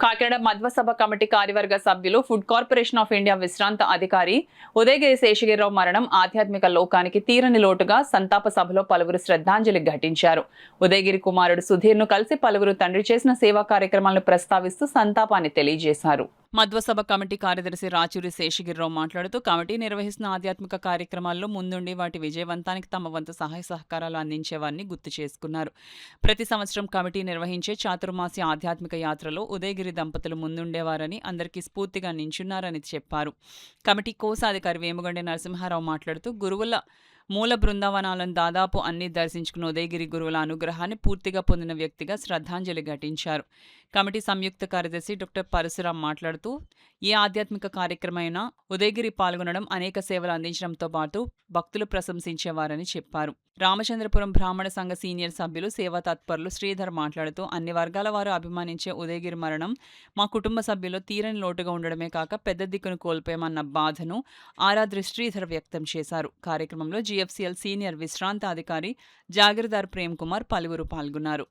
Kakinada మధ్వసభ committee కార్యవర్గ సభ్యులు food corporation of India విశ్రాంత అధికారి ఉదయగిరి శేషగిరిరావు మరణం ఆధ్యాత్మిక లోకానికి తీరని లోటుగా సంతాప సభలో పలువురు శ్రద్ధాంజలి ఘటించారు. ఉదయగిరి కుమారుడు సుధీర్ ను కలిసి పలువురు తండ్రి చేసిన సేవా కార్యక్రమాలను ప్రస్తావిస్తూ సంతాపాన్ని తెలియజేశారు. మధ్వసభ కమిటీ కార్యదర్శి రాచూరి శేషగిరిరావు మాట్లాడుతూ కమిటీ నిర్వహిస్తున్న ఆధ్యాత్మిక కార్యక్రమాల్లో ముందుండి వాటి విజయవంతానికి తమ వంతు సహాయ సహకారాలు అందించేవారిని గుర్తు చేసుకున్నారు. ప్రతి సంవత్సరం కమిటీ నిర్వహించే చాతుర్మాసి ఆధ్యాత్మిక యాత్రలో ఉదయగిరి దంపతులు ముందుండేవారని, అందరికీ స్ఫూర్తిగా నించున్నారని చెప్పారు. కమిటీ కోశాధికారి వేముగండి నరసింహారావు మాట్లాడుతూ గురువుల మూల బృందావనాలను దాదాపు అన్ని దర్శించుకున్న ఉదయగిరి గురువుల అనుగ్రహాన్ని పూర్తిగా పొందిన వ్యక్తిగా శ్రద్ధాంజలి ఘటించారు. కమిటీ సంయుక్త కార్యదర్శి డాక్టర్ పరశురాం మాట్లాడుతూ ఏ ఆధ్యాత్మిక కార్యక్రమైనా ఉదయగిరి పాల్గొనడం, అనేక సేవలు అందించడంతో పాటు భక్తులు ప్రశంసించేవారని చెప్పారు. రామచంద్రపురం బ్రాహ్మణ సంఘ సీనియర్ సభ్యులు సేవా తత్పరులు శ్రీధర్ మాట్లాడుతూ అన్ని వర్గాల వారు అభిమానించే ఉదయగిరి మరణం మా కుటుంబ సభ్యులు తీరని లోటుగా ఉండడమే కాక పెద్ద దిక్కును కోల్పోయామన్న బాధను ఆరాధ్రి శ్రీధర్ వ్యక్తం చేశారు. కార్యక్రమంలో జిఎఫ్సిఎల్ సీనియర్ విశ్రాంత అధికారి జాగీర్దార్ ప్రేమ్ కుమార్ పలువురు పాల్గొన్నారు.